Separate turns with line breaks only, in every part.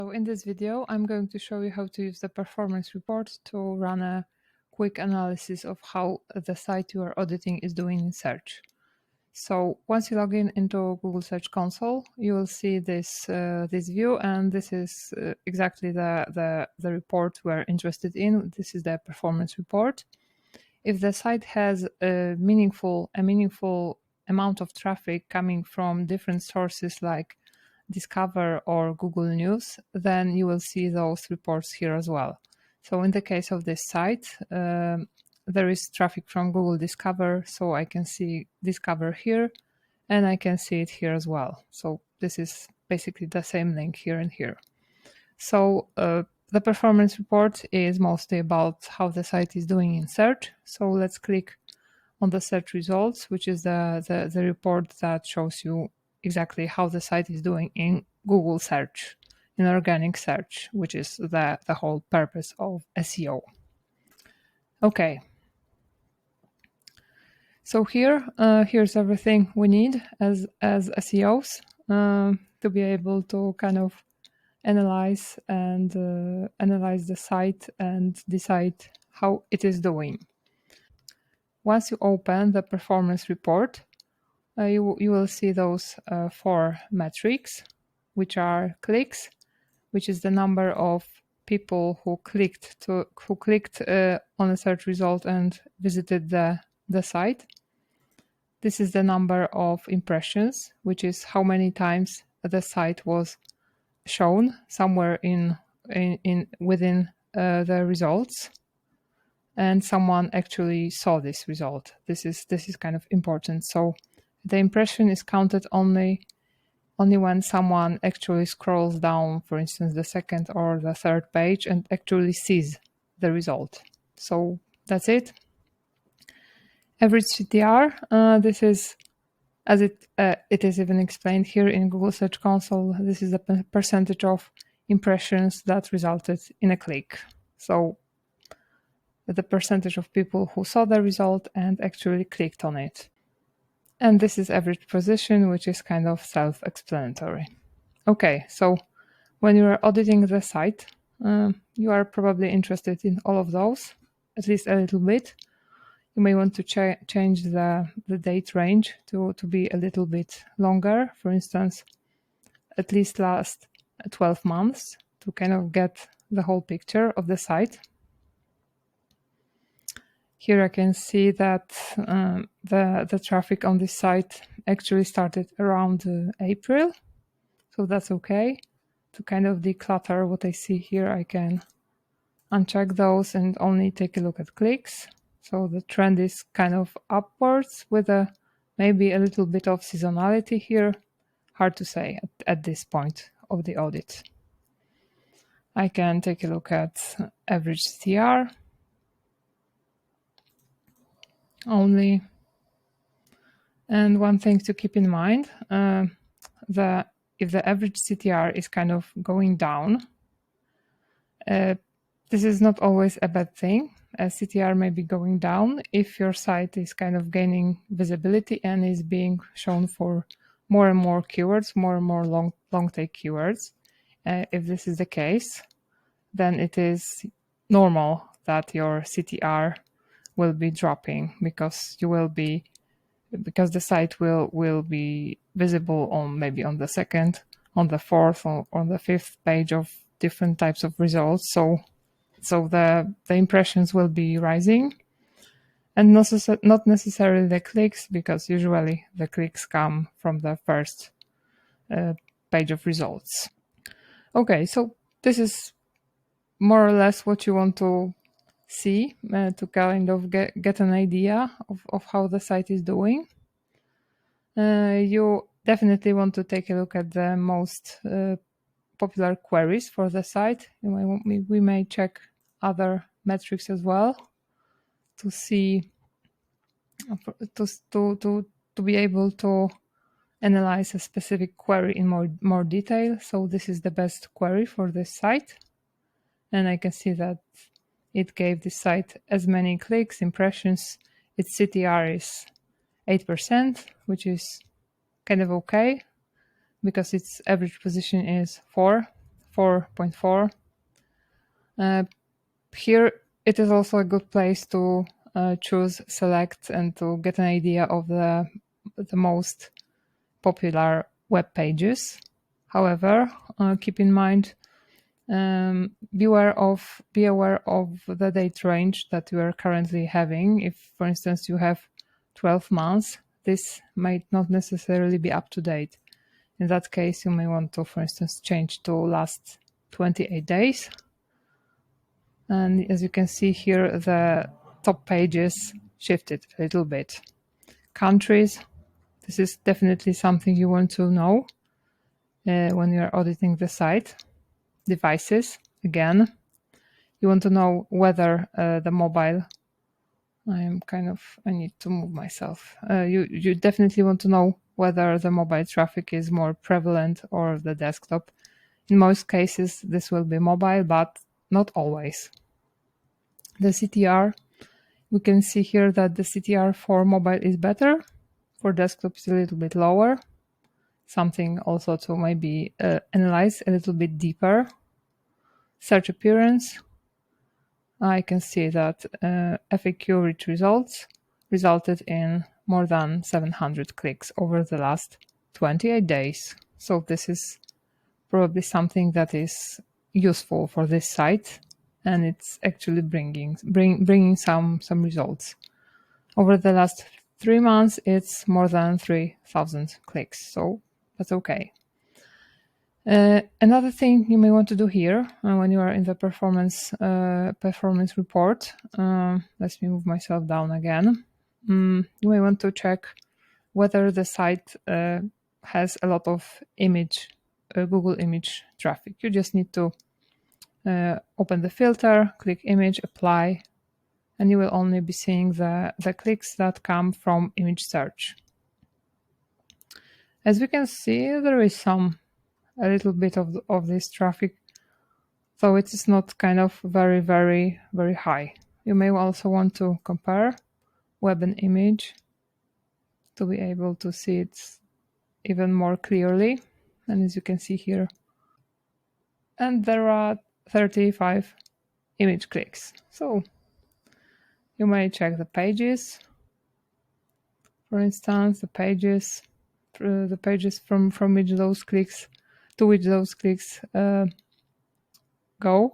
So in this video, I'm going to show you how to use the performance report to run a quick analysis of how the site you are auditing is doing in search. So once you log in into Google Search Console, you will see this this view, and this is exactly the report we're interested in. This is the performance report. If the site has a meaningful amount of traffic coming from different sources like Discover or Google News, then you will see those reports here as well. So in the case of this site, there is traffic from Google Discover, so I can see Discover here, and I can see it here as well. So this is basically the same link here and here. So the performance report is mostly about how the site is doing in search. So let's click on the search results, which is the report that shows you exactly how the site is doing in Google search, in organic search, which is the whole purpose of SEO. Okay. So here's everything we need as SEOs to be able to kind of analyze the site and decide how it is doing. Once you open the performance report, you will see those 4 metrics, which are clicks, which is the number of people who clicked on a search result and visited the site. This is the number of impressions, which is how many times the site was shown somewhere within the results, and someone actually saw this result. This is kind of important. So the impression is counted only when someone actually scrolls down, for instance, the second or the third page and actually sees the result. So that's it. Average CTR, this is, as it is even explained here in Google Search Console, this is the percentage of impressions that resulted in a click. So the percentage of people who saw the result and actually clicked on it. And this is average position, which is kind of self-explanatory. Okay, so when you are auditing the site, you are probably interested in all of those, at least a little bit. You may want to change the date range to be a little bit longer, for instance, at least last 12 months to kind of get the whole picture of the site. Here I can see that the traffic on this site actually started around April, so that's okay. To kind of declutter what I see here, I can uncheck those and only take a look at clicks. So the trend is kind of upwards with maybe a little bit of seasonality here. Hard to say at this point of the audit. I can take a look at average CTR only. And one thing to keep in mind, if the average CTR is kind of going down, this is not always a bad thing. A CTR may be going down if your site is kind of gaining visibility and is being shown for more and more keywords, more and more long tail keywords. If this is the case, then it is normal that your CTR will be dropping because the site will be visible on maybe on the second, on the fourth, or on the fifth page of different types of results. So the impressions will be rising, and not necessarily the clicks, because usually the clicks come from the first page of results. Okay, so this is more or less what you want to see to kind of get an idea of how the site is doing. You definitely want to take a look at the most popular queries for the site. We may check other metrics as well to see to be able to analyze a specific query in more detail. So this is the best query for this site, and I can see that it gave this site as many clicks, impressions. Its CTR is 8%, which is kind of okay because its average position is 4 4.4. Here it is also a good place to choose, select, and to get an idea of the most popular web pages. However, keep in mind, be aware of the date range that you are currently having. If, for instance, you have 12 months, this might not necessarily be up to date. In that case, you may want to, for instance, change to last 28 days. And as you can see here, the top pages shifted a little bit. Countries, this is definitely something you want to know when you are auditing the site. Devices, again, you want to know whether the mobile, I need to move myself. You definitely want to know whether the mobile traffic is more prevalent or the desktop. In most cases, this will be mobile, but not always. The CTR, we can see here that the CTR for mobile is better, for desktop is a little bit lower. Something also to maybe analyze a little bit deeper. Search appearance, I can see that FAQ rich results resulted in more than 700 clicks over the last 28 days. So this is probably something that is useful for this site, and it's actually bringing some results. Over the last 3 months, it's more than 3,000 clicks, so that's okay. Another thing you may want to do here when you are in the performance report, let me move myself down again. You may want to check whether the site has a lot of Google image traffic. You just need to open the filter, click image, apply, and you will only be seeing the clicks that come from image search. As we can see, there is a little bit of this traffic, so it is not kind of very, very, very high. You may also want to compare web and image to be able to see it even more clearly. And as you can see here, and there are 35 image clicks. So you may check the pages, for instance, the pages from which those clicks go.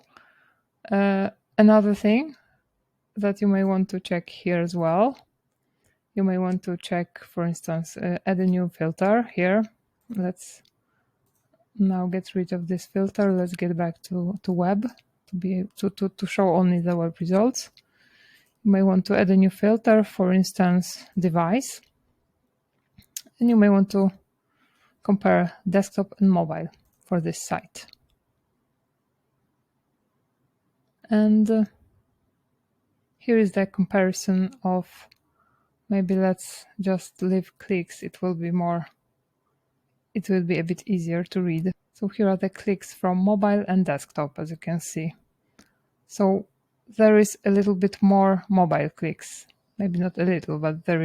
Another thing that you may want to check here as well, you may want to check, for instance, add a new filter here. Let's now get rid of this filter. Let's get back to web to be to show only the web results. You may want to add a new filter, for instance, device, and you may want to compare desktop and mobile for this site. And here is the comparison of, maybe let's just leave clicks. It will be a bit easier to read. So here are the clicks from mobile and desktop, as you can see. So there is a little bit more mobile clicks. Maybe not a little, but there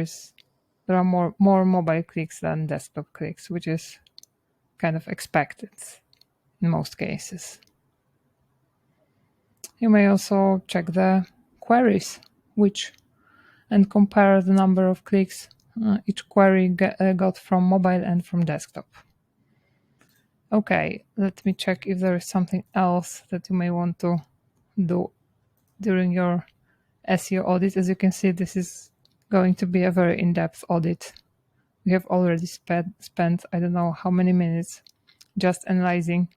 are more mobile clicks than desktop clicks, which is kind of expected in most cases. You may also check the queries, and compare the number of clicks each query got from mobile and from desktop. Okay, let me check if there is something else that you may want to do during your SEO audit. As you can see, this is going to be a very in-depth audit. We have already spent I don't know how many minutes just analyzing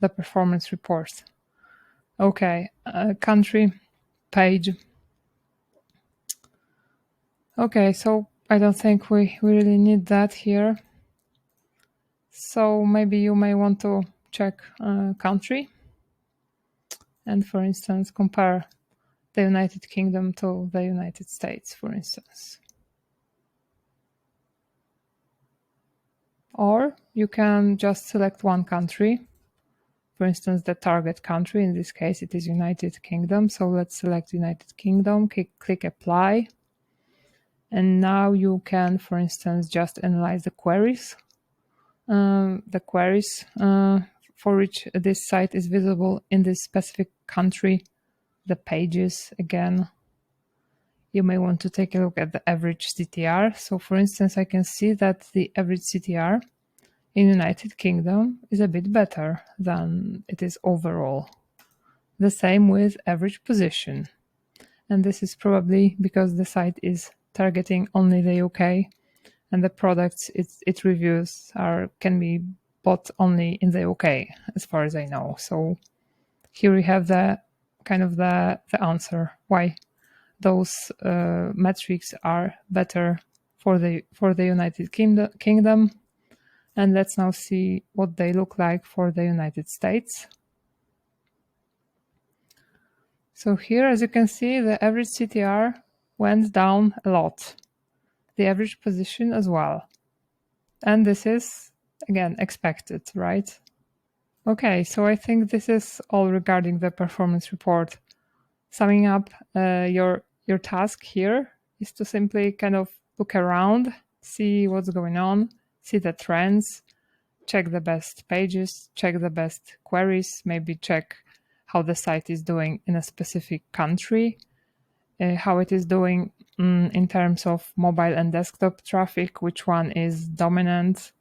the performance reports. Okay, country, page. Okay, so I don't think we really need that here. So maybe you may want to check country and, for instance, compare the United Kingdom to the United States, for instance. Or you can just select one country, for instance, the target country. In this case, it is United Kingdom. So let's select United Kingdom, click apply. And now you can, for instance, just analyze the queries. for which this site is visible in this specific country, the pages again. You may want to take a look at the average CTR. So for instance, I can see that the average CTR in United Kingdom is a bit better than it is overall. The same with average position. And this is probably because the site is targeting only the UK, and the products it reviews can be bought only in the UK, as far as I know. So here we have the kind of the answer why those metrics are better for the United Kingdom. And let's now see what they look like for the United States. So here, as you can see, the average CTR went down a lot. The average position as well. And this is, again, expected, right? Okay, so I think this is all regarding the performance report. Summing up, your task here is to simply kind of look around, see what's going on, see the trends, check the best pages, check the best queries, maybe check how the site is doing in a specific country, how it is doing in terms of mobile and desktop traffic, which one is dominant,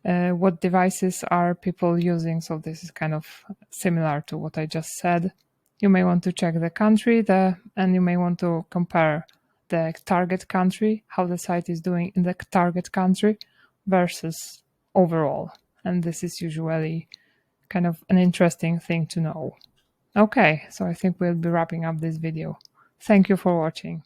what devices are people using. So this is kind of similar to what I just said. You may want to check the country, and you may want to compare the target country, how the site is doing in the target country versus overall. And this is usually kind of an interesting thing to know. Okay, so I think we'll be wrapping up this video. Thank you for watching.